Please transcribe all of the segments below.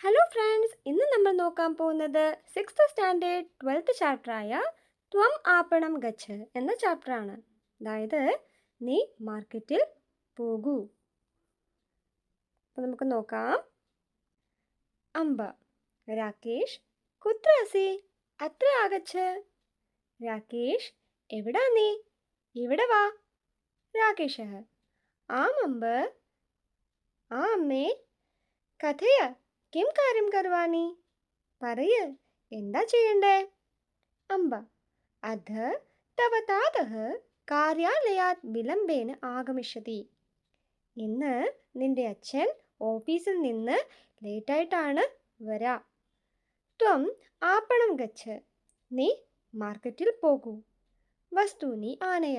Hello friends, ഇന്ന് നമ്മൾ നോക്കാൻ പോകുന്നത് 6th സ്റ്റാൻഡേർഡ് 12th ചാപ്റ്ററായ ത്വം ആപ്പണം ഗച്ഛ എന്ന ചാപ്റ്ററാണ്. അതായത് നീ മാർക്കറ്റിൽ പോകൂ. അപ്പോൾ നമുക്ക് നോക്കാം. അമ്പ രാകേഷ് കുത്ര അസി അത്ര ആഗച്ഛ. രാകേഷ്, എവിടാ നീ? ഇവിടെ വാ. രാകേഷ ആം അമ്പ. ആ അമ്മേ. കഥയ കിം കാര്യം കർവാണി? പറയ്, എന്താ ചെയ്യണ്ടേ? അമ്പ അധ തവ താതഃ കാര്യാലയാത് വിലംബേന ആഗമിഷ്യതി. ഇന്ന് നിന്റെ അച്ഛൻ ഓഫീസിൽ നിന്ന് ലേറ്റായിട്ടാണ് വരാ. ത്വം ആപ്പണം ഗച്ഛ. നീ മാർക്കറ്റിൽ പോകൂ. വസ്തൂനി ആനയ.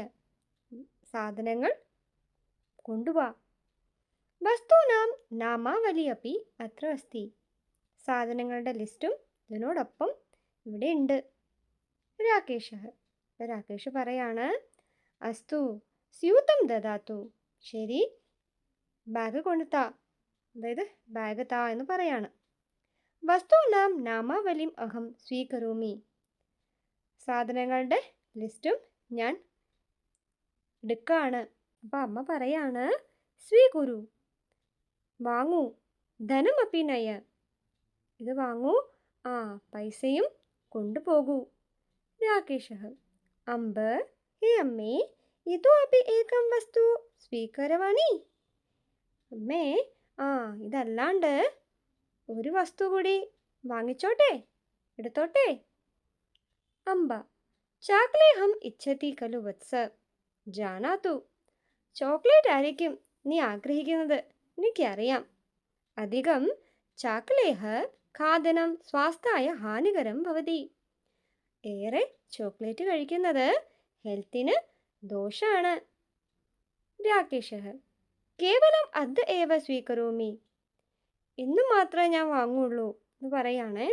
സാധനങ്ങൾ കൊണ്ടുവാ. വസ്തൂനാം നാമാവലി അപ്പി അത്ര അസ്തി. സാധനങ്ങളുടെ ലിസ്റ്റും ഇതിനോടൊപ്പം ഇവിടെ ഉണ്ട്. രാകേഷ് പറയാണ്, അസ്തു സ്യൂതം ദദാതു. ശരി, ബാഗ് കൊണ്ടുതാ. അതായത് ബാഗ് താ എന്ന് പറയാണ്. വസ്തൂനാം നാമാവലിം അഹം സ്വീകരോമി. സാധനങ്ങളുടെ ലിസ്റ്റും ഞാൻ എടുക്കാണ്. അപ്പം അമ്മ പറയാണ്, സ്വീകുരു, വാങ്ങൂ. ധനം അപ്പിനയ. ഇത് വാങ്ങൂ. പൈസയും കൊണ്ടുപോകൂ. രാകേഷ അമ്പ ഹേ അമ്മേ, ഇതോ അപ്പി ഏകം വസ്തു സ്വീകരവാണി. അമ്മേ, ഇതല്ലാണ്ട് ഒരു വസ്തു കൂടി വാങ്ങിച്ചോട്ടെ, എടുത്തോട്ടെ. അമ്പ ചാക്ലേഹം ഇച്ഛതി ഖലു വത്സ. ജാനാതു. ചോക്ലേറ്റ് ആയിരിക്കും നീ ആഗ്രഹിക്കുന്നത്, എനിക്കറിയാം. അധികം ചാക്ലേഹ ഖാദനം സ്വാസ്ഥായ ഹാനികരം ഭവതി. ഏറെ ചോക്ലേറ്റ് കഴിക്കുന്നത് ഹെൽത്തിന് ദോഷാണ്. രാകേഷ കേവലം അദ്യ ഏവ സ്വീകരോമി. ഇന്നു മാത്രമേ ഞാൻ വാങ്ങുള്ളൂ എന്ന് പറയാണേ.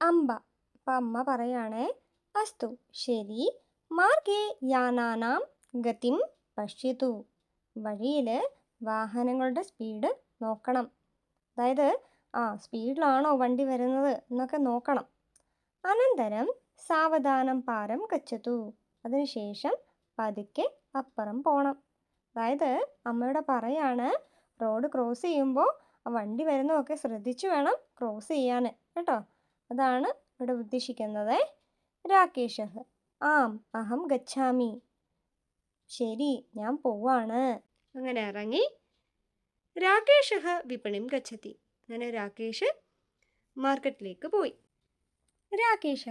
അമ്പ അപ്പം അമ്മ പറയാണേ, അസ്തു ശരി. മാർഗേ യാനാനാം ഗതിം പശ്യതു. വഴിയിൽ വാഹനങ്ങളുടെ സ്പീഡ് നോക്കണം. അതായത് സ്പീഡിലാണോ വണ്ടി വരുന്നത് എന്നൊക്കെ നോക്കണം. അനന്തരം സാവധാനം പാരം ഗച്ഛതു. അതിനുശേഷം പതുക്കെ അപ്പുറം പോകണം. അതായത് അമ്മയോട് പറയാണ്, റോഡ് ക്രോസ് ചെയ്യുമ്പോൾ വണ്ടി വരുന്നതൊക്കെ ശ്രദ്ധിച്ചു വേണം ക്രോസ് ചെയ്യാൻ കേട്ടോ. അതാണ് ഇവിടെ ഉദ്ദേശിക്കുന്നത്. രാകേഷ ആം അഹം ഗച്ഛാമി. ശരി, ഞാൻ പോവാണ്. അങ്ങനെ ഇറങ്ങി രാകേഷ വിപണിം ഗച്ഛതി. അങ്ങനെ രാകേഷ് മാർക്കറ്റിലേക്ക് പോയി. രാകേഷ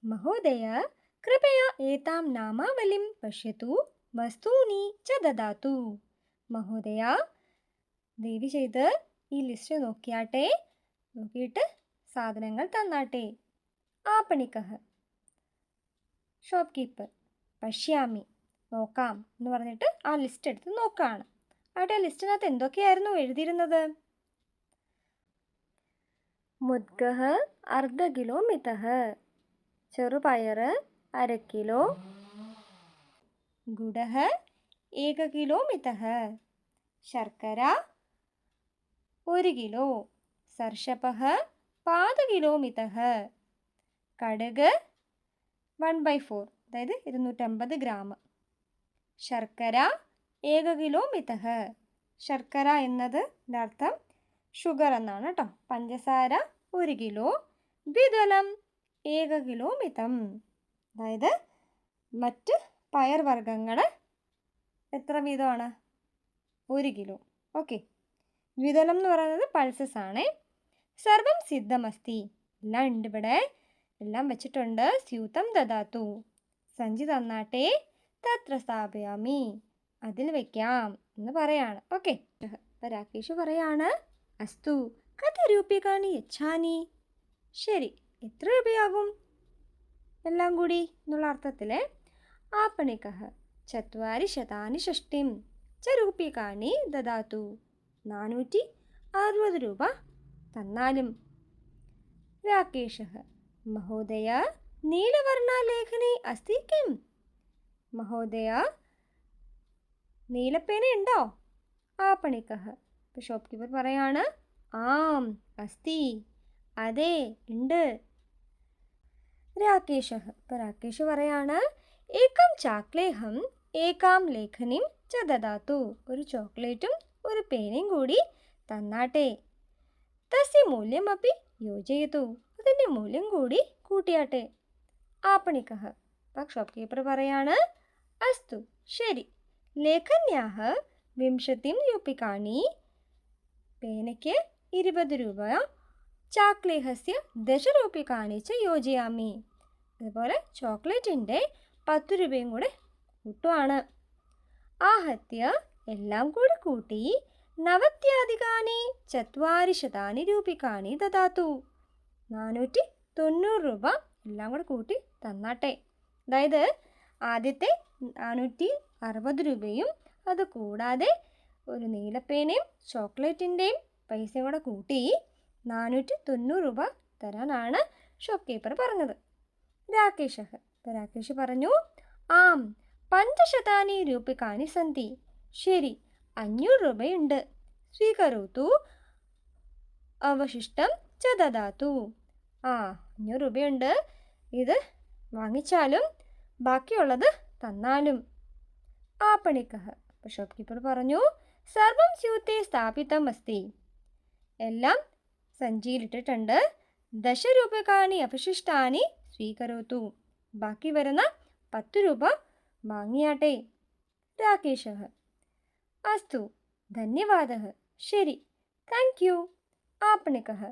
മഹോദയ കൃപയാ ഏതാം നാമാവലിം പശ്യതു വസ്തൂനി ച ദദാതു. മഹോദയ, ദയവ് ചെയ്ത് ഈ ലിസ്റ്റ് നോക്കിയാട്ടെ, നോക്കിയിട്ട് സാധനങ്ങൾ തന്നാട്ടെ. ആപ്പണിക്കഹ ഷോപ്പ് കീപ്പർ പശ്യാമി, നോക്കാം എന്ന് പറഞ്ഞിട്ട് ആ ലിസ്റ്റ് എടുത്ത് നോക്കുകയാണ്. അവിടെ ആ ലിസ്റ്റിനകത്ത് എന്തൊക്കെയായിരുന്നു എഴുതിയിരുന്നത്? മുദ്ഗഹ അർദ്ധ കിലോ മിതഹ. ചെറുപയർ 1/2 കിലോ. ഗുഡഹ 1 കിലോ മിതഹ. ശർക്കര 1 കിലോ. സർഷപഹ 1/4 കിലോ മിതഹ. കടുക് 1/4, അതായത് 250 ഗ്രാം. ശർക്കര 1 കിലോ മിതഹ. ശർക്കര എന്നതിൻ്റെ അർത്ഥം ഷുഗർ എന്നാണ് കേട്ടോ. പഞ്ചസാര 1 കിലോ. ദ്വിദളം 1 കിലോ മിതം. അതായത് മറ്റ് പയർവർഗ്ഗങ്ങൾ എത്ര വീതമാണ്? 1 കിലോ. ഓക്കെ. ദ്വിദളം എന്ന് പറയുന്നത് പൾസസ് ആണ്. സർവം സിദ്ധമസ്തി. എല്ലാം ഉണ്ട് ഇവിടെ, എല്ലാം വെച്ചിട്ടുണ്ട്. സ്യൂതം ദദാതു. സഞ്ചി തന്നാട്ടെ. തത്ര സ്ഥാപയാമി. അതിൽ വെക്കാം എന്ന് പറയാണ്. ഓക്കെ. അപ്പം രാകേഷ് പറയാണ്, അസ്തു കഥ രൂപ്യകാണി യച്ഛാനി. ശരി, എത്ര രൂപയാകും എല്ലാം കൂടി എന്നുള്ള അർത്ഥത്തിൽ. ആപ്പണിക്കഹ 460 ച രൂപ്യകാണി ദദാതു. 460 രൂപ തന്നാലും. രാകേഷ മഹോദയ നീലവർണ്ണാലേഖനി അസ്തി കിം. മഹോദയ, നീലപ്പേന ഉണ്ടോ? ആപ്പണിക്കഹ. ഇപ്പോൾ ഷോപ്പ് കീപ്പർ പറയാണ്, ആം അസ്തി, അതെ ഉണ്ട്. രാകേഷः, ഇപ്പൊ രാകേഷ് പറയാണ് ഏകം ചാക്ലേഹം ഏകാം ലേഖനിം ച ദദാതു, ഒരു ചോക്ലേറ്റും ഒരു പേനയും കൂടി തന്നാട്ടെ. തസ്യ മൂല്യം അപ്പി യോജയതു, അതിൻ്റെ മൂല്യം കൂടി കൂട്ടിയാട്ടെ. ആപ്പണിക്കः, ഷോപ്പ് കീപ്പർ പറയാണ് അസ്തു ശരി. ലേഖന്യാഹ വിംശതിം രൂപ്യകാണി, പേനയ്ക്ക് 20 രൂപ, ചാക്ലേഹസ്യ 10 രൂപ്യകാണി ച യോജയാമി, അതുപോലെ ചോക്ലേറ്റിൻ്റെ 10 രൂപയും കൂടെ കൂട്ടുവാണ്. ആഹത്യ എല്ലാം കൂടി കൂട്ടി നവത്യാധികാനി 40 രൂപ്യകാണി ദദാതു, 490 രൂപ എല്ലാം കൂടെ കൂട്ടി തന്നാട്ടെ. അതായത് ആദ്യത്തെ 460 രൂപയും അത് കൂടാതെ ഒരു നീലപ്പേനയും ചോക്ലേറ്റിൻ്റെയും പൈസയും കൂടെ കൂട്ടി 490 രൂപ തരാനാണ് ഷോപ്പ് കീപ്പർ പറഞ്ഞത്. രാകേഷ്, രാകേഷ് പറഞ്ഞു ആം 500 രൂപ്യകാണി സന്തി, ശരി 500 രൂപയുണ്ട്. സ്വീകരോതു അവശിഷ്ടം ച ദദാതു, 500 രൂപയുണ്ട്, ഇത് വാങ്ങിച്ചാലും ബാക്കിയുള്ളത് തന്നാലും. ആപ്പണിക്കः, ഷോപ്പ് കീപ്പർ പറഞ്ഞു സർവം സ്യൂത്തെ സ്ഥാപിതം അസ്തി, എല്ലാം സഞ്ചിയിലിട്ടിട്ടുണ്ട്. 10 രൂപകാണി അവശിഷ്ടാനി സ്വീകരോതു, ബാക്കി വരുന്ന 10 രൂപ വാങ്ങിയാട്ടെ. രാകേഷः അസ്തു ധന്യവാദः, ശരി താങ്ക് യു. ആപ്പണിക്കः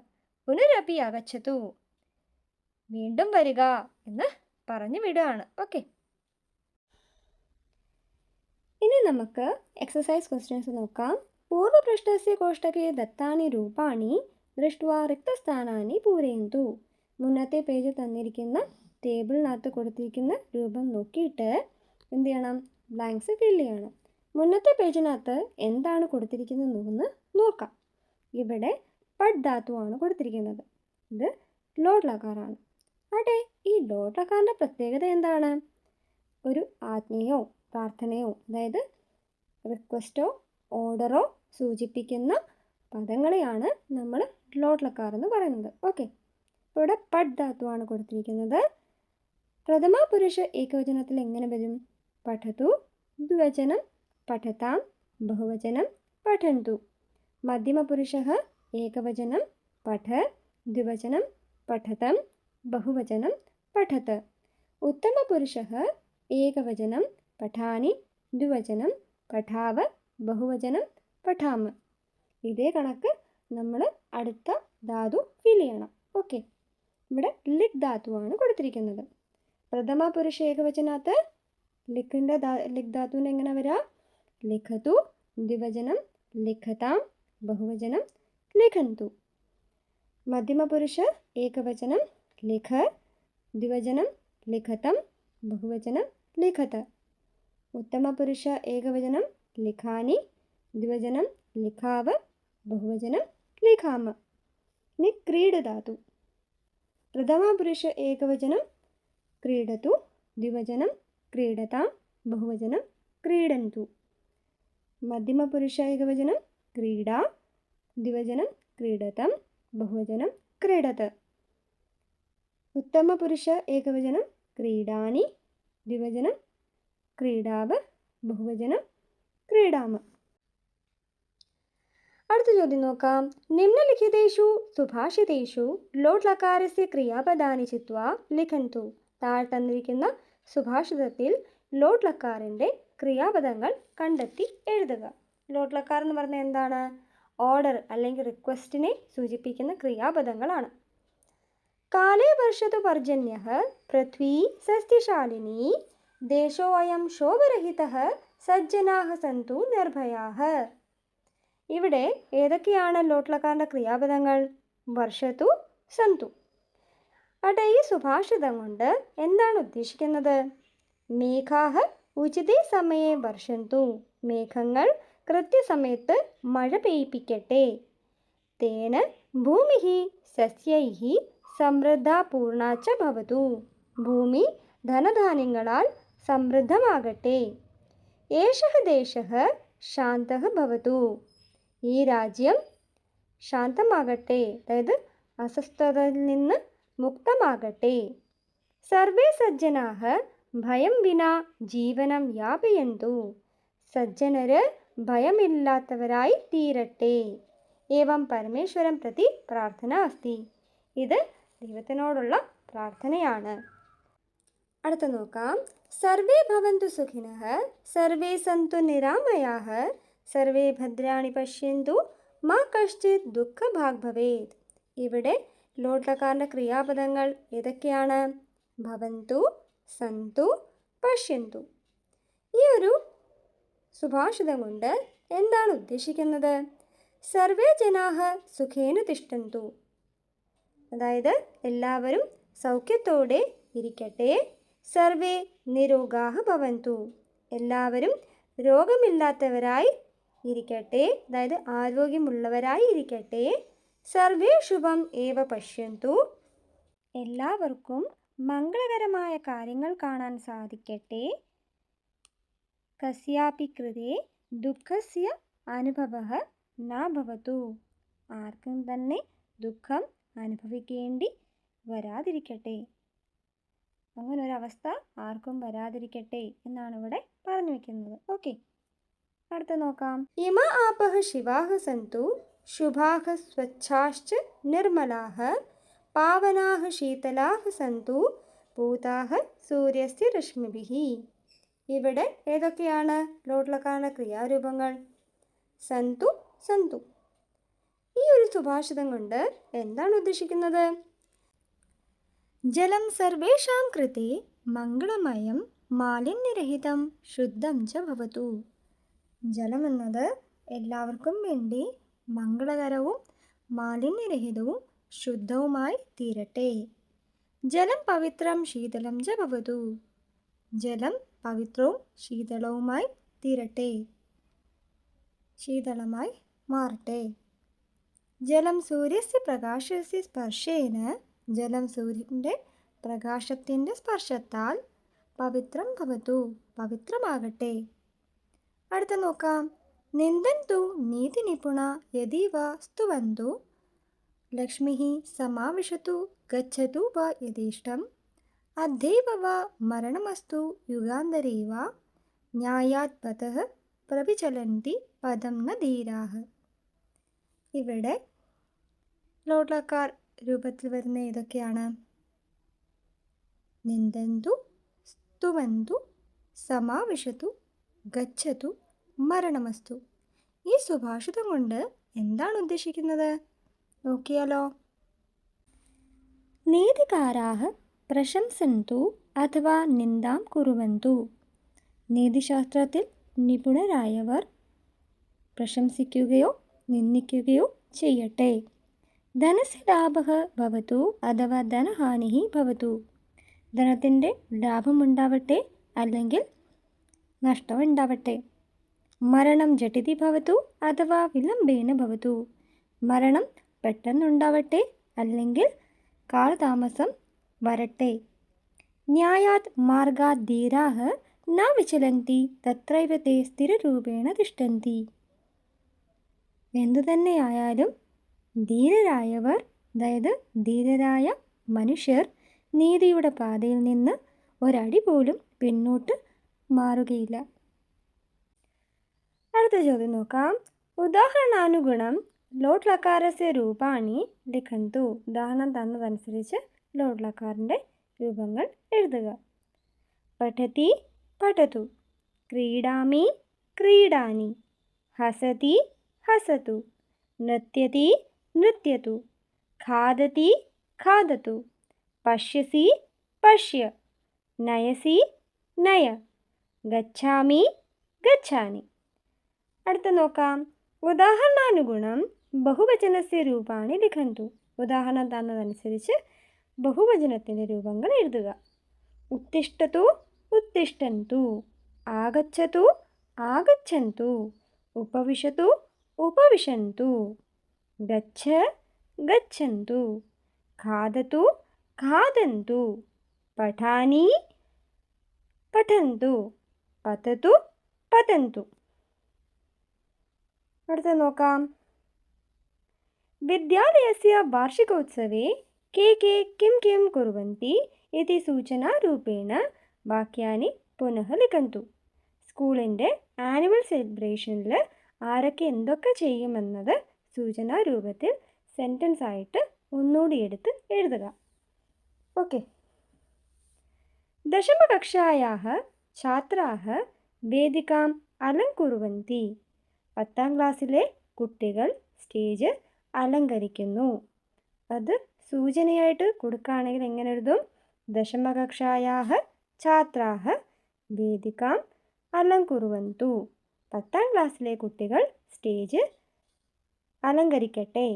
പുനരപി ആഗച്ഛതു, വീണ്ടും വരിക എന്ന് പറഞ്ഞു വിടുകയാണ്. ഓക്കെ, ഇനി നമുക്ക് എക്സസൈസ് ക്വസ്റ്റ്യൻസ് നോക്കാം. പൂർവപൃഷ്ടസ്യ കോഷ്ടകേ ദത്താനി രൂപാണി ദൃഷ്ട്വാ റിക്തസ്ഥാനാനി പൂരയന്തു, മുന്നത്തെ പേജ് തന്നിരിക്കുന്ന ടേബിളിനകത്ത് കൊടുത്തിരിക്കുന്ന രൂപം നോക്കിയിട്ട് എന്ത് ചെയ്യണം, ബ്ലാങ്ക്സ് ഫില്ല് ചെയ്യണം. മുന്നത്തെ പേജിനകത്ത് എന്താണ് കൊടുത്തിരിക്കുന്നതെന്ന് നോക്കാം. ഇവിടെ പഡ് ധാതുവാണ് കൊടുത്തിരിക്കുന്നത്, ഇത് ലോഡ് ലകാറാണ്. അതെ, ഈ ലോഡ് ലകാറിൻ്റെ പ്രത്യേകത എന്താണ്? ഒരു ആജ്ഞയോ പ്രാർത്ഥനയോ, അതായത് റിക്വസ്റ്റോ ഓർഡറോ സൂചിപ്പിക്കുന്ന പദങ്ങളെയാണ് നമ്മൾ ലോഡ് ലകാർ എന്ന് പറയുന്നത്. ഓക്കെ, ഇവിടെ പഡ് ധാതുവാണ് കൊടുത്തിരിക്കുന്നത്. പ്രഥമ പുരുഷ ഏകവചനത്തിൽ എങ്ങനെ വരും? പഠതു, ദ്വിവചനം പഠതാം, ബഹുവചനം പഠന്തു. മധ്യമ പുരുഷ ഏകവചനം പഠ, ദ്വിവചനം പഠതം, ബഹുവചനം പഠത്. ഉത്തമ പുരുഷ ഏകവചനം പഠാനി, ദ്വിവചനം പഠാവ, ബഹുവചനം പഠാമ. ഇതേ കണക്ക് നമ്മൾ അടുത്ത ധാതു ഫിൽ ചെയ്യണം. ഓക്കെ, ഇവിടെ ലിക് ധാതുവാണ് കൊടുത്തിരിക്കുന്നത്. പ്രഥമ പുരുഷ ഏകവചനത്ത് ലിക് ധാതുവിന് എങ്ങനെ വരാം? ലിഖതു, ദ്വിവചനം ലിഖതാം, ബഹുവചനം ലിഖന്തു. മധ്യമ പുരുഷ ഏകവചനം ലിഖ, ദ്വിവചനം ലിഖതം, ബഹുവചനം ലിഖത. ഉത്തമ പുരുഷ ഏകവചനം ലിഖാനി, ദ്വിവചനം ലിഖാവ, ബഹുവചനം ലിഖാമ. ഇനി ക്രീഡ് ധാതു. പ്രഥമ പുരുഷ ഏകവചനം ക്രീഡതു, ദ്വിവചനം ക്രീഡതാം, ബഹുവചനം ക്രീഡന്തു. മധ്യമ പുരുഷ ഏകവചനം ക്രീഡ, ദ്വിവചനം ക്രീഡതം, ബഹുവചനം ക്രീഡത്. ഉത്തമ പുരുഷ ഏകവചനം ക്രീഡാനി, ദ്വിവചനം ക്രീഡാവ, ബഹുവചനം ക്രീഡാമ. അടുത്ത ചോദ്യം നോക്കാം. നിമ്നലിഖിതേഷു സുഭാഷിതേഷു ലോഡ് ലകാരസ്യ ക്രിയാപദാനി ചിത്വാ ലിഖന്തു. താഴെ തന്നിരിക്കുന്ന സുഭാഷിതത്തിൽ ലോഡ് ലക്കാറിൻ്റെ ക്രിയാപദങ്ങൾ കണ്ടെത്തി എഴുതുക. ലോഡ് ലക്കാർ എന്ന് പറഞ്ഞാൽ എന്താണ്? ഓർഡർ അല്ലെങ്കിൽ റിക്വസ്റ്റിനെ സൂചിപ്പിക്കുന്ന ക്രിയാപദങ്ങളാണ്. കാലേ വർഷതു പർജന്യഃ പൃഥ്വീ സസ്യശാലിനി ദേശോऽയം ശോഭരഹിതഃ സജ്ജനാഃ സന്തു നിർഭയാഃ. ഇവിടെ ഏതൊക്കെയാണ് ലോഡ് ലക്കാറിൻ്റെ ക്രിയാപദങ്ങൾ? വർഷതു, സന്തു. അവിടെ ഈ സുഭാഷിതം കൊണ്ട് എന്താണ് ഉദ്ദേശിക്കുന്നത്? മേഘാഃ ഉചിതേ സമയേ വർഷന്തു. മേഘങ്ങൾ കൃത്യസമയത്ത് മഴ പെയ്യിപ്പിക്കട്ടെ. തേന ഭൂമിഃ സസ്യൈഃ സമൃദ്ധാ പൂർണ്ണാ ച ഭവതു. ഭൂമി ധനധാന്യങ്ങളാൽ സമൃദ്ധമാകട്ടെ. ഏഷഃ ദേശഃ ശാന്തഃ ഭവതു. ഈ രാജ്യം ശാന്തമാകട്ടെ, അതായത് അസ്വസ്ഥതയിൽ നിന്ന് മുക്തമാകട്ടെ. സർവേ സജ്ജനാഹ ഭയം വിനാ ജീവനം യാപയന്തു. സജ്ജനര് ഭയമില്ലാത്തവരായി തീരട്ടെ. ഏവം പരമേശ്വരം പ്രതി പ്രാർത്ഥന അസ്തി. ഇത് ദൈവത്തിനോടുള്ള പ്രാർത്ഥനയാണ്. അടുത്ത നോക്കാം. സർവേ ഭവന്തു സുഖിനഃ സർവേ സന്തു നിരാമയാഃ സർവേ ഭദ്രാണി പശ്യന്തു മാ കശ്ചിത് ദുഃഖഭാഗ് ഭവേത്. ഇവിടെ ലോട്ട്ലക്കാരൻ്റെ ക്രിയാപദങ്ങൾ ഏതൊക്കെയാണ്? ഭവന്തു, സന്തു, പശ്യന്തു. ഈ ഒരു സുഭാഷിതം കൊണ്ട് എന്താണ് ഉദ്ദേശിക്കുന്നത്? സർവേ ജനാഹ സുഖേന തിഷ്ഠന്തു, അതായത് എല്ലാവരും സൗഖ്യത്തോടെ ഇരിക്കട്ടെ. സർവേ നിരോഗാഹ ഭവന്തു, എല്ലാവരും രോഗമില്ലാത്തവരായി ഇരിക്കട്ടെ, അതായത് ആരോഗ്യമുള്ളവരായി ഇരിക്കട്ടെ. സർവേ ശുഭം ഏവ പശ്യന്തു, എല്ലാവർക്കും മംഗളകരമായ കാര്യങ്ങൾ കാണാൻ സാധിക്കട്ടെ. കസ്യാപി കൃതേ ദുഃഖസ്യ അനുഭവഃ ന ഭവതു, ആർക്കും തന്നെ ദുഃഖം അനുഭവിക്കേണ്ടി വരാതിരിക്കട്ടെ. അങ്ങനെ ഒരവസ്ഥ ആർക്കും വരാതിരിക്കട്ടെ എന്നാണ് ഇവിടെ പറഞ്ഞു വയ്ക്കുന്നത്. ഓക്കെ, അടുത്ത നോക്കാം. ഇമ ആപഃ ശിവാഃ സന്തു ശുഭാഃ സ്വച്ഛാശ്ച നിർമ്മലാഃ പാവനാഃ ശീതലാഃ സന്തു പൂതാഃ സൂര്യസ്യ രശ്മിഭിഃ. ഇവിടെ ഏതൊക്കെയാണ് ലോട്ട്ലക്കാരൻ്റെ ക്രിയാരൂപങ്ങൾ? സന്തു, സന്തു. ഈ ഒരു സുഭാഷിതം കൊണ്ട് എന്താണ് ഉദ്ദേശിക്കുന്നത്? ജലം സർവേഷാം കൃതേ മംഗളമയം മാലിന്യരഹിതം ശുദ്ധം ച ഭവതു. ജലം എന്നത് എല്ലാവർക്കും വേണ്ടി മംഗളകരവും മാലിന്യരഹിതവും ശുദ്ധവുമായി തീരട്ടെ. ജലം പവിത്രം ശീതളം ച ഭവതു, ജലം പവിത്രവും ശീതളവുമായി തീരട്ടെ, ശീതളമായി മാറട്ടെ. ജലം സൂര്യസ്യ പ്രകാശസ്യ സ്പർശേന, ജലം സൂര്യൻ്റെ പ്രകാശത്തിൻ്റെ സ്പർശത്താൽ പവിത്രം ഭവതു, പവിത്രമാകട്ടെ. അടുത്ത നോക്കാം. നിന്ദന്തു നീതി നിപുണ യദീവ സ്തുവന്തു ലക്ഷ്മിഃ സമാവിശതു ഗച്ഛതു വ യഥേഷ്ടം അദ്യൈവ വ മരണമസ്തു യുഗാന്തരേ വ ന്യായാത് പതഃ പ്രവിചലന്തി പദം ന ധീരാഃ. ഇവിടെ ലോട്ട്ലക്കാർ രൂപത്തിൽ വരുന്ന ഏതൊക്കെയാണ്? നിന്ദന്തു, സ്തുവന്തു, സമാവിശതു, ഗച്ഛതു, മരണമസ്തു. ഈ സുഭാഷിതം കൊണ്ട് എന്താണ് ഉദ്ദേശിക്കുന്നത് നോക്കിയാലോ. നീതികാരാः പ്രശംസന്തു അഥവാ നിന്ദാം കുറുവന്തു. നീതിശാസ്ത്രത്തിൽ നിപുണരായവർ പ്രശംസിക്കുകയോ നിന്ദിക്കുകയോ ചെയ്യട്ടെ. ധനസ്യ ലാഭഃ ഭവതു അഥവാ ധനഹാനിഃ ഭവതു. ധനത്തിൻ്റെ ലാഭമുണ്ടാവട്ടെ അല്ലെങ്കിൽ നഷ്ടമുണ്ടാവട്ടെ. മരണം ജടിതി ഭവതു അഥവാ വിളംബേന ഭവതു. മരണം പെട്ടെന്നുണ്ടാവട്ടെ അല്ലെങ്കിൽ കാലതാമസം വരട്ടെ. ന്യായാത് മാർഗാത് ധീരാഃ ന വിചലന്തി തത്രൈവ തേ സ്ഥിരരൂപേണ തിഷ്ഠന്തി. എന്തുതന്നെയായാലും ധീരരായവർ, അതായത് ധീരരായ മനുഷ്യർ നീതിയുടെ പാതയിൽ നിന്ന് ഒരടി പോലും പിന്നോട്ട് മാറുകയില്ല. അടുത്ത ചോദ്യം നോക്കാം. ഉദാഹരണാനുഗുണം ലോട്ട്ലക്കാരസ്യ രൂപാണി ലിഖന്തു. ഉദാഹരണം തന്നതനുസരിച്ച് ലോട്ട്ലക്കാരൻ്റെ രൂപങ്ങൾ എഴുതുക. പഠതി പഠതു, ക്രീഡാമി ക്രീഡാനി, ഹസതി ഹസതു, നൃത്യതി നൃത്യതു, ഖാദതി ഖാദതു, പശ്യസി പശ്യ, നയസി നയ, ഗച്ഛാമി ഗച്ഛാനി. അടുത്ത നോക്കാം. ഉദാഹരണാനുഗുണം ബഹുവചനസ്യ രൂപാണി ലിഖന്തു. ഉദാഹരണം തന്നതനുസരിച്ച് ബഹുവചനത്തിൻ്റെ രൂപങ്ങൾ എഴുതുക. ഉത്തിഷ്ഠതു ഉത്തിഷ്ഠന്തു, ആഗച്ഛതു ആഗച്ഛന്തു, ഉപവിശതു ഉപവിശന്തു, ഗച്ഛ ഗച്ഛന്തു, ഖാദതു ഖാദന്തു, പഠാനി പഠന്തു, പതതു പതന്തു. അടുത്ത നോക്കാം. विद्यालयस्य वार्षिकोत्सवे के के किं किं कुर्वन्ति इति सूचनारूपेण വാക്യാനി പുനഃ ലിഖന്തു. സ്കൂളിൻ്റെ ആനുവൽ സെലിബ്രേഷനിൽ ആരൊക്കെ എന്തൊക്കെ ചെയ്യുമെന്നത് സൂചനാരൂപത്തിൽ സെൻറ്റൻസ് ആയിട്ട് ഒന്നുകൂടി എടുത്ത് എഴുതുക. ഓക്കെ. ദശമകക്ഷായാः ഛാത്രാः വേദികാം അലങ്കുറുവന്തി. 10ാം ക്ലാസ്സിലെ കുട്ടികൾ സ്റ്റേജ് അലങ്കരിക്കുന്നു. അത് സൂചനയായിട്ട് കൊടുക്കുകയാണെങ്കിൽ എങ്ങനെ എഴുതും? ദശമകക്ഷായാः ഛാത്രാः വേദികാം അലങ്കുറുവന്തു. 10ാം ക്ലാസ്സിലെ കുട്ടികൾ സ്റ്റേജ് അലങ്കരിക്കട്ടെ.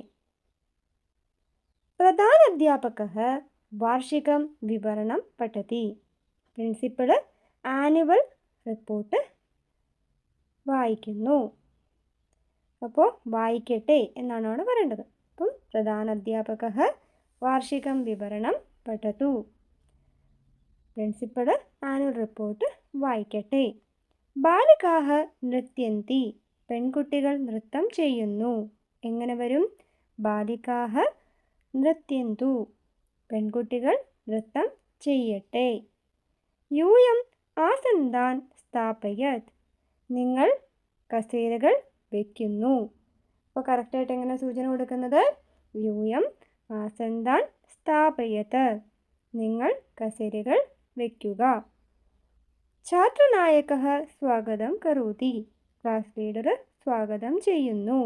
പ്രധാനാധ്യാപകः വാർഷികം വിവരണം പഠതി. പ്രിൻസിപ്പൾ ആനുവൽ റിപ്പോർട്ട് വായിക്കുന്നു. അപ്പോൾ വായിക്കട്ടെ എന്നാണ് അവിടെ പറയേണ്ടത്. അപ്പം പ്രധാനാധ്യാപകः വാർഷികം വിവരണം പഠതു. പ്രിൻസിപ്പൾ ആനുവൽ റിപ്പോർട്ട് വായിക്കട്ടെ. ബാലികാः നൃത്യന്തി. പെൺകുട്ടികൾ നൃത്തം ചെയ്യുന്നു. എങ്ങനെ വരും? ബാലികാः നൃത്യന്തു. പെൺകുട്ടികൾ നൃത്തം ചെയ്യട്ടെ. യൂയം ആസന്ദാൻ സ്ഥാപയത്. നിങ്ങൾ കസേരകൾ വയ്ക്കുന്നു. അപ്പോൾ കറക്റ്റായിട്ട് എങ്ങനെ സൂചന കൊടുക്കുന്നത്? യൂയം ആസന്ദാൻ സ്ഥാപയത്. നിങ്ങൾ കസേരകൾ വയ്ക്കുക. ഛാത്രനായകः സ്വാഗതം കരോതി. ക്ലാസ് ലീഡർ സ്വാഗതം ചെയ്യുന്നു.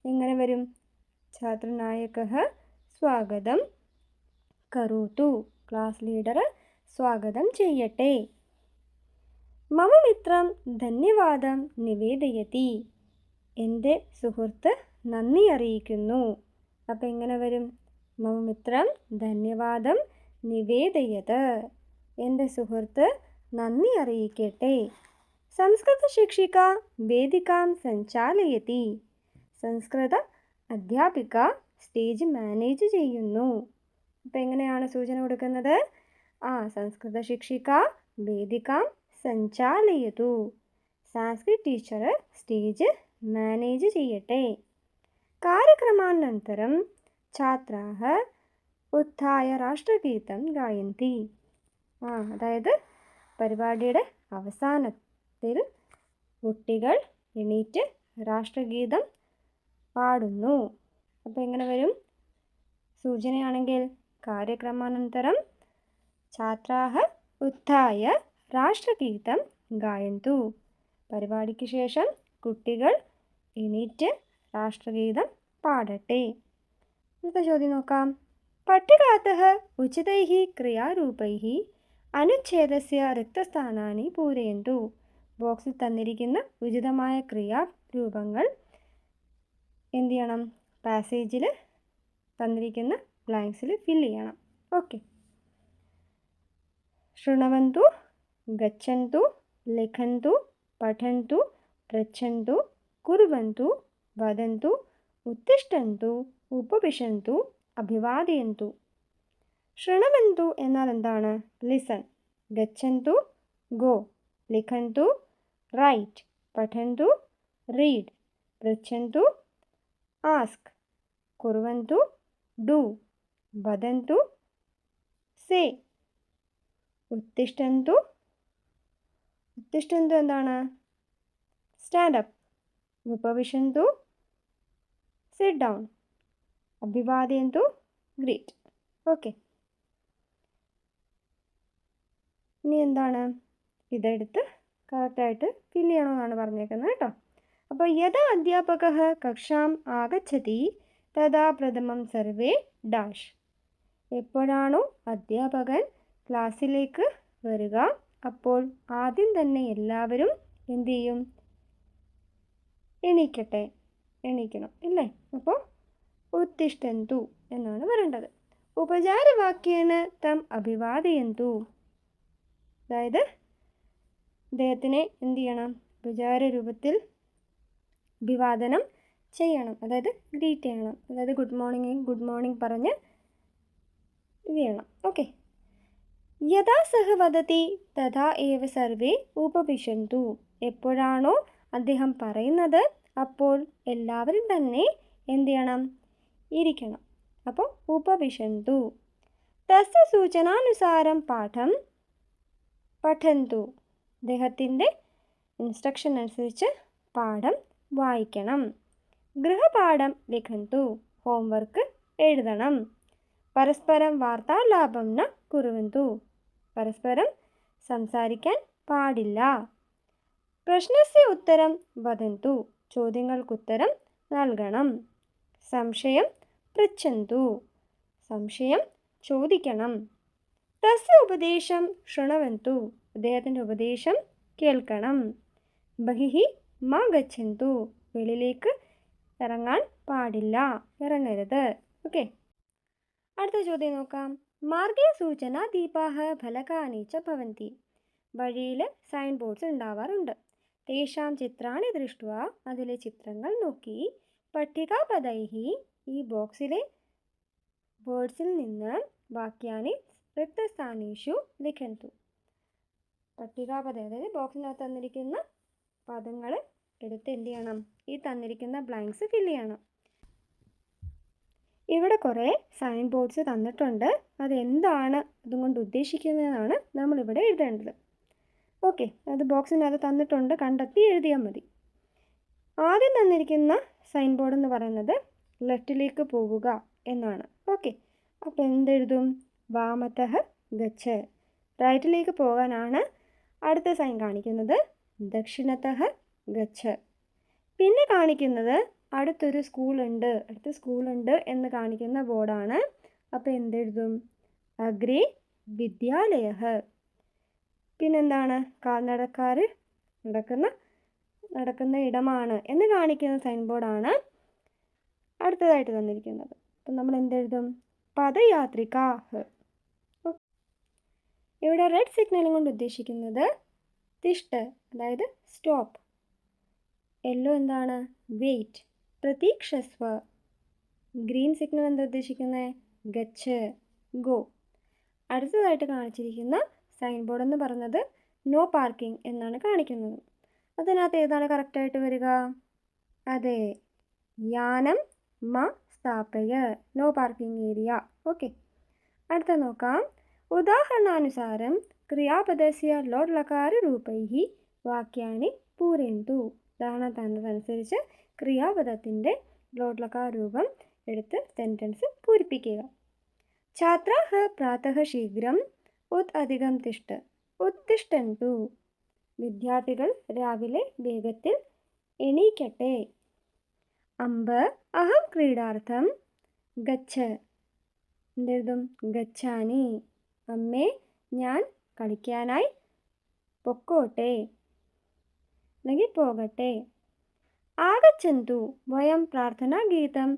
എങ്ങനെ വരും? ഛാത്രനായകः സ്വാഗതം കരോതു. ക്ലാസ് ലീഡർ സ്വാഗതം ചെയ്യട്ടെ. മമ മിത്രം ധന്യവാദം നിവേദയതി. എൻ്റെ സുഹൃത്ത് നന്ദി അറിയിക്കുന്നു. അപ്പോൾ എങ്ങനെ വരും? മമ മിത്രം ധന്യവാദം നിവേദയത്. എൻ്റെ സുഹൃത്ത് നന്ദി അറിയിക്കട്ടെ. സംസ്കൃത ശിക്ഷിക വേദികാം സഞ്ചാലയതി. സംസ്കൃത അധ്യാപിക സ്റ്റേജ് മാനേജ് ചെയ്യുന്നു. അപ്പോൾ എങ്ങനെയാണ് സൂചന കൊടുക്കുന്നത്? സംസ്കൃത ശിക്ഷിക വേദികാം സഞ്ചാലയതു. സാൻസ്ക്രിറ്റ് ടീച്ചർ സ്റ്റേജ് മാനേജ് ചെയ്യട്ടെ. കാര്യക്രമാനന്തരം ഛാത്രാः ഉത്ഥായ രാഷ്ട്രഗീതം ഗായന്തി. അതായത് പരിപാടിയുടെ അവസാനത്തിൽ കുട്ടികൾ എണീറ്റ് രാഷ്ട്രഗീതം പാടുന്നു. അപ്പോൾ എങ്ങനെ വരും? സൂചനയാണെങ്കിൽ കാര്യക്രമാനന്തരം ഛാത്രാः ഉത്ഥായ രാഷ്ട്രഗീതം ഗായന്തു. പരിപാടിക്ക് ശേഷം കുട്ടികൾ എണീറ്റ് രാഷ്ട്രഗീതം പാടട്ടെ. അടുത്ത ചോദ്യം നോക്കാം. പട്ടികാതഃ ഉചിതൈः ക്രിയാരൂപൈः അനുച്ഛേദസ്യ റിക്തസ്ഥാനാനി പൂരയന്തു. ബോക്സിൽ തന്നിരിക്കുന്ന ഉചിതമായ ക്രിയാരൂപങ്ങൾ എന്ത് ചെയ്യണം? പാസേജിൽ തന്നിരിക്കുന്ന ബ്ലാങ്ക്സിൽ ഫില്ല് ചെയ്യണം. ഓക്കെ. ശൃണ്വന്തു, ഗച്ഛന്തു, ലിഖന്തു, പഠന്തു, പൃച്ഛന്തു, കുർവന്തു, വദന്തു, ഉത്തിഷ്ഠന്തു, ഉപവിശന്തു, അഭിവാദയന്തു. ശൃണ്വന്തു എന്നാൽ എന്താണ്? ലിസൺ. ഗച്ഛന്തു ഗോ. ലിഖന്തു റൈറ്റ്. പഠന്തു റീഡ്. പൃച്ഛന്തു ആസ്ക്. കുർവന്തു ഡു. വദന്തു സേ. ഉത്തിഷ്ഠന്തു എന്താണ്? Stand up. ഉപവിശന്തു സിറ്റ് ഡൗൺ. അഭിവാദയന്തു ഗ്രീറ്റ്. ഓക്കെ. ഇനി എന്താണ്? ഇതെടുത്ത് കറക്റ്റായിട്ട് ഫില്ല് ചെയ്യണമെന്നാണ് പറഞ്ഞേക്കുന്നത് കേട്ടോ. അപ്പോൾ യഥാ അധ്യാപകः കക്ഷാം ആഗച്ഛതി തഥാ പ്രഥമം സർവേ ഡാഷ്. എപ്പോഴാണോ അധ്യാപകൻ ക്ലാസ്സിലേക്ക് വരിക അപ്പോൾ ആദ്യം തന്നെ എല്ലാവരും എന്തു ചെയ്യും? എണീക്കണം ഇല്ലേ? അപ്പോൾ ഉത്തിഷ്ഠന്തു എന്നാണ് പറയേണ്ടത്. ഉപചാരവാക്യേന തം അഭിവാദയന്തു. അതായത് അദ്ദേഹത്തിനെ എന്ത് ചെയ്യണം? ഉപചാര രൂപത്തിൽ അഭിവാദനം ചെയ്യണം. അതായത് ഗ്രീറ്റ് ചെയ്യണം. അതായത് ഗുഡ് മോർണിംഗ് പറഞ്ഞ് ഇത് ചെയ്യണം. ഓക്കെ. യഥാ സഹ വദതി തഥാ ഏവ സർവേ ഉപവിശന്തു. എപ്പോഴാണോ അദ്ദേഹം പറയുന്നത് അപ്പോൾ എല്ലാവരും തന്നെ എന്ത് ചെയ്യണം? ഇരിക്കണം. അപ്പോൾ ഉപവിശന്തു. തസ്യ സൂചനാനുസാരം പാഠം പഠന്തു. അദ്ദേഹത്തിൻ്റെ ഇൻസ്ട്രക്ഷൻ അനുസരിച്ച് പാഠം വായിക്കണം. ഗൃഹപാഠം ലിഖന്തു. ഹോംവർക്ക് എഴുതണം. പരസ്പരം വാർത്താലാപം ന കുറുവന്തു. പരസ്പരം സംസാരിക്കാൻ പാടില്ല. പ്രശ്നസ്യ ഉത്തരം വദന്തു. ചോദ്യങ്ങൾക്കുത്തരം നൽകണം. സംശയം പൃച്ഛന്തു. സംശയം ചോദിക്കണം. തസ്യ ഉപദേശം ശൃണവന്തു. അദ്ദേഹത്തിൻ്റെ ഉപദേശം കേൾക്കണം. ബഹിഃ മാ ഗച്ഛന്തു. വെളിയിലേക്ക് ഇറങ്ങാൻ പാടില്ല, ഇറങ്ങരുത്. ഓക്കെ, അടുത്ത ചോദ്യം നോക്കാം. മാർഗേ സൂചന ദീപാഹ ഫലകാനി ച ഭവന്തി. വഴിയിൽ സൈൻ ബോർഡ്സ് ഉണ്ടാവാറുണ്ട്. തേഷാം ചിത്രാണി ദൃഷ്ട്വാ. അതിലെ ചിത്രങ്ങൾ നോക്കി പട്ടികാപദൈഹി. ഈ ബോക്സിലെ വേർഡ്സിൽ നിന്ന് വാക്യാനി റിക്തസ്ഥാനേഷു ലിഖന്തു. പട്ടികാപദ അതായത് ബോക്സിനകത്ത് തന്നിരിക്കുന്ന പദങ്ങൾ എടുത്ത് എന്ത് ചെയ്യണം? ഈ തന്നിരിക്കുന്ന ബ്ലാങ്ക്സ് ഫില്ല് ചെയ്യണം. ഇവിടെ കുറേ സൈൻ ബോർഡ്സ് തന്നിട്ടുണ്ട്. അതെന്താണ് അതുകൊണ്ട് ഉദ്ദേശിക്കുന്നതെന്നാണ് നമ്മളിവിടെ എഴുതേണ്ടത്. ഓക്കെ, അത് ബോക്സിനകത്ത് തന്നിട്ടുണ്ട്, കണ്ടെത്തി എഴുതിയാൽ മതി. ആദ്യം തന്നിരിക്കുന്ന സൈൻ ബോർഡ് എന്ന് പറയുന്നത് ലെഫ്റ്റിലേക്ക് പോവുക എന്നാണ്. ഓക്കെ, അപ്പോൾ എന്തെഴുതും? വാമതഃ ഗച്ഛ. റൈറ്റിലേക്ക് പോകാനാണ് അടുത്ത സൈൻ കാണിക്കുന്നത്. ദക്ഷിണതഃ ഗച്ഛ. പിന്നെ കാണിക്കുന്നത് അടുത്തൊരു സ്കൂളുണ്ട്, അടുത്ത സ്കൂളുണ്ട് എന്ന് കാണിക്കുന്ന ബോർഡാണ്. അപ്പോൾ എന്തെഴുതും? അഗ്രേ വിദ്യാലയഃ. പിന്നെന്താണ്? കാൽനടക്കാർ നടക്കുന്ന ഇടമാണ് എന്ന് കാണിക്കുന്ന സൈൻ ബോർഡാണ് അടുത്തതായിട്ട് തന്നിരിക്കുന്നത്. അപ്പം നമ്മൾ എന്തെഴുതും? പദയാത്രികാഃ. ഇവിടെ റെഡ് സിഗ്നലും കൊണ്ട് ഉദ്ദേശിക്കുന്നത് തിഷ്ഠ, അതായത് സ്റ്റോപ്പ്. യെല്ലോ എന്താണ്? വെയിറ്റ്, പ്രതീക്ഷസ്വ. ഗ്രീൻ സിഗ്നൽ എന്താ ഉദ്ദേശിക്കുന്നത്? ഗച്ഛ, ഗോ. അടുത്തതായിട്ട് കാണിച്ചിരിക്കുന്ന സൈൻ ബോർഡ് എന്ന് പറയുന്നത് നോ പാർക്കിംഗ് എന്നാണ് കാണിക്കുന്നത്. അതിനകത്ത് ഏതാണ് കറക്റ്റായിട്ട് വരിക? അതെ, യാനം മ സ്ഥാപയ. No parking area. ഓക്കെ, അടുത്ത നോക്കാം. ഉദാഹരണാനുസാരം ക്രിയാപദസ്യ ലോഡ് ലകാര രൂപൈഃ വാക്യാനി പൂരയന്തു. ഉദാഹരണത്തിനനുസരിച്ച് ക്രിയാപദത്തിൻ്റെ ലോഡ് ലകാര രൂപം എടുത്ത് സെൻറ്റൻസ് പൂരിപ്പിക്കുക. ഛാത്രാഃ പ്രാതഃ ശീഘ്രം ഉത് അധികം തിഷ്ഠ. ഉത്തിഷ്ഠന്തു. വിദ്യാർത്ഥികൾ രാവിലെ വേഗത്തിൽ എണീക്കട്ടെ. അമ്പ അഹം ക്രീഡാർത്ഥം ഗച്ഛ. എന്തെഴുതും? ഗച്ഛാനി. അമ്മേ, ഞാൻ കളിക്കാനായി പൊക്കോട്ടെ, അല്ലെങ്കിൽ പോകട്ടെ. ആഗച്ഛന്തു വയം പ്രാർത്ഥനാഗീതം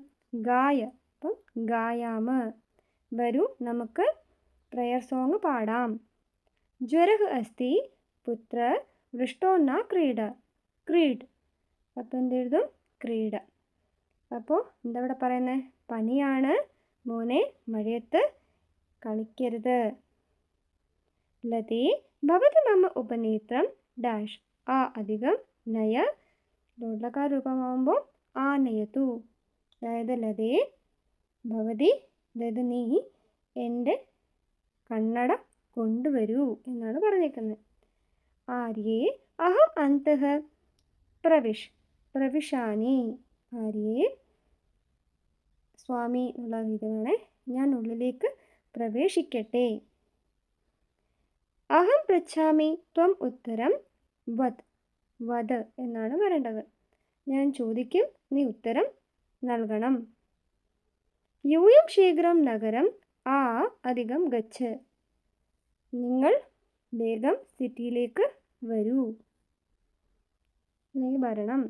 ഗായ. അപ്പം ഗായാമ. വരൂ, നമുക്ക് പ്രയർ സോങ് പാടാം. ജ്വരഃ അസ്തി പുത്ര വൃഷ്ടോ ന ക്രീഡ. ക്രീഡ്. അപ്പം എന്തെഴുതും? ക്രീഡ. അപ്പോൾ എന്താ ഇവിടെ പറയുന്നത്? പനിയാണ് മോനെ, മഴയത്ത് കളിക്കരുത്. ലതേ ഭവതി മമ ഉപനേത്രം ഡാഷ്. ആ അധികം നയ. ലോഡ്ലകാര രൂപമാകുമ്പോൾ ആനയതു. അതായത് ലതേ ഭവതി, അതായത് നീ എൻ്റെ കണ്ണട കൊണ്ടുവരൂ എന്നാണ് പറഞ്ഞേക്കുന്നത്. ആര്യേ അഹം അന്തഃ പ്രവിശാനി. ആര്യേ സ്വാമി എന്നുള്ള രീതിയിലാണ്, ഞാൻ ഉള്ളിലേക്ക് പ്രവേശിക്കട്ടെ. അഹം പൃച്ഛാമി ത്വം ഉത്തരം വദ് എന്നാണ് പറയേണ്ടത്. ഞാൻ ചോദിക്കും, നീ ഉത്തരം നൽകണം. യൂയം ശീഘ്രം നഗരം ആ അധികം ഗച്ഛ. നിങ്ങൾ വേഗം സിറ്റിയിലേക്ക് വരൂ, നീ വരണം.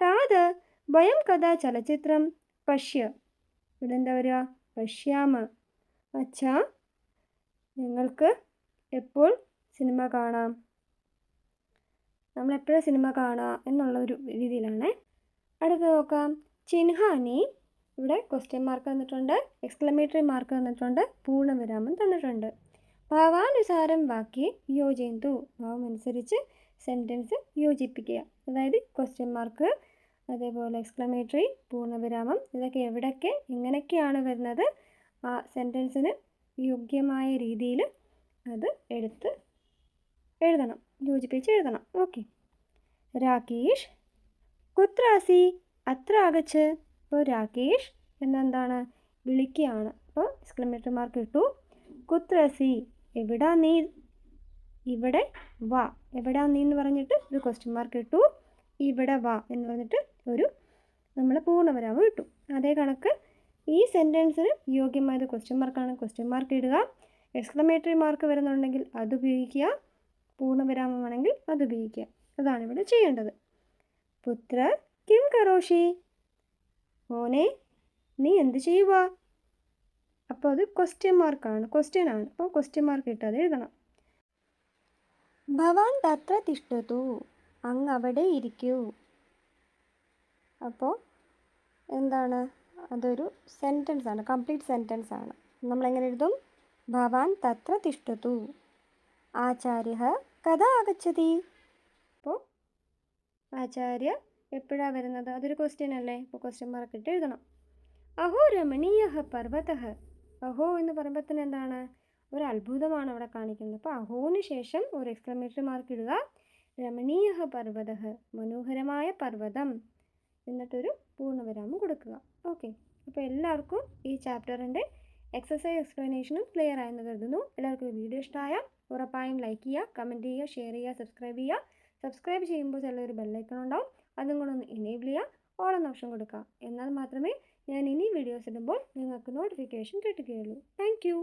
താത് വയം കഥാ ചലച്ചിത്രം പശ്യ. ഇവിടെ എന്താ വരിക? പശ്യാമ. അച്ഛാ, ഞങ്ങൾക്ക് എപ്പോൾ സിനിമ കാണാം? നമ്മളെപ്പോഴും സിനിമ കാണാം എന്നുള്ള ഒരു രീതിയിലാണ്. അടുത്ത് നോക്കാം. ചിഹ്നാനി. ഇവിടെ ക്വസ്റ്റ്യൻ മാർക്ക് തന്നിട്ടുണ്ട്, എക്സ്ക്ലമേറ്ററി മാർക്ക് തന്നിട്ടുണ്ട്, പൂർണ്ണവിരാമം തന്നിട്ടുണ്ട്. ഭാവാനുസാരം വാക്യെ യോജയന്തു. ഭാവം അനുസരിച്ച് സെൻറ്റൻസ് യോജിപ്പിക്കുക. അതായത് ക്വസ്റ്റ്യൻ മാർക്ക് അതേപോലെ എക്സ്ക്ലമേറ്ററി, പൂർണ്ണവിരാമം, ഇതൊക്കെ എവിടെയൊക്കെ എങ്ങനെയൊക്കെയാണ് വരുന്നത് ആ സെൻറ്റൻസിന് യോഗ്യമായ രീതിയിൽ അത് എടുത്ത് എഴുതണം, യോജിപ്പിച്ച് എഴുതണം. ഓക്കെ. രാകേഷ് കുത്രാസി അത്ര ആഗച്ച്. ഇപ്പോൾ രാകേഷ് എന്നെന്താണ് വിളിക്കുകയാണ്. അപ്പോൾ എക്സ്ക്ലമേറ്ററി മാർക്ക് ഇട്ടു. കുത്രസി എവിടാ നീ, ഇവിടെ വാ. എവിടാ നീ എന്ന് പറഞ്ഞിട്ട് ഒരു ക്വസ്റ്റ്യൻ മാർക്ക് ഇട്ടു. ഇവിടെ വാ എന്ന് പറഞ്ഞിട്ട് ഒരു നമ്മൾ പൂർണ്ണവിരാമം ഇട്ടു. അതേ കണക്ക് ഈ സെൻറ്റൻസിന് യോഗ്യമായത് ക്വസ്റ്റ്യൻ മാർക്കാണ്, ക്വസ്റ്റ്യൻ മാർക്ക് ഇടുക. എക്സ്ക്ലമേറ്ററി മാർക്ക് വരുന്നുണ്ടെങ്കിൽ അത് ഉപയോഗിക്കുക, പൂർണ്ണവിരാമമാണെങ്കിൽ അത് ഉപയോഗിക്കുക. അതാണ് ഇവിടെ ചെയ്യേണ്ടത്. പുത്ര കിം കറോഷി, മോനെ നീ എന്ത് ചെയ്യുക. അപ്പോൾ അത് ക്വസ്റ്റ്യൻ മാർക്കാണ്, ക്വസ്റ്റ്യൻ ആണ്. അപ്പോൾ ക്വസ്റ്റ്യൻ മാർക്ക് ഇട്ട് അത് എഴുതണം. ഭവാൻ തത്ര തിഷ്ഠതു, അങ്ങ് അവിടെ ഇരിക്കൂ. അപ്പോൾ എന്താണ്, അതൊരു സെൻറ്റൻസ് ആണ്, കംപ്ലീറ്റ് സെൻറ്റൻസ് ആണ്. നമ്മളെങ്ങനെ എഴുതും? ഭവാൻ തത്ര തിഷ്ഠതു. ആചാര്യ കഥാ ആഗച്ഛതി. അപ്പോൾ ആചാര്യ എപ്പോഴാണ് വരുന്നത്, അതൊരു ക്വസ്റ്റ്യൻ അല്ലേ, അപ്പോൾ ക്വസ്റ്റ്യൻ മാർക്ക് ഇട്ട് എഴുതണം. അഹോ രമണീയ പർവ്വത. അഹോ എന്ന് പറയുമ്പോഴത്തേന് എന്താണ്, ഒരു അത്ഭുതമാണ് അവിടെ കാണിക്കുന്നത്. അപ്പോൾ അഹോന് ശേഷം ഒരു എക്സ്ക്ലമേറ്ററി മാർക്ക് ഇടുക. രമണീയ പർവ്വത, മനോഹരമായ പർവ്വതം, എന്നിട്ടൊരു പൂർണ്ണവിരാമം കൊടുക്കുക. ഓക്കെ. അപ്പോൾ എല്ലാവർക്കും ഈ ചാപ്റ്ററിൻ്റെ എക്സസൈസ് എക്സ്പ്ലനേഷനും ക്ലിയർ ആയെന്ന് കരുതുന്നു. എല്ലാവർക്കും ഈ വീഡിയോ ഇഷ്ടമായാൽ ഉറപ്പായും ലൈക്ക് ചെയ്യുക, കമൻറ്റ് ചെയ്യുക, ഷെയർ ചെയ്യുക, സബ്സ്ക്രൈബ് ചെയ്യുക. സബ്സ്ക്രൈബ് ചെയ്യുമ്പോൾ ചിലൊരു ബെല്ലൈക്കൺ ഉണ്ടാവും, അതും കൂടെ ഒന്ന് എനേബിൾ ചെയ്യുക, ഓൾ എന്ന ഓപ്ഷൻ കൊടുക്കുക. എന്നാൽ മാത്രമേ ഞാൻ ഇനി വീഡിയോസ് ഇടുമ്പോൾ നിങ്ങൾക്ക് നോട്ടിഫിക്കേഷൻ കിട്ടുകയുള്ളൂ. Thank you.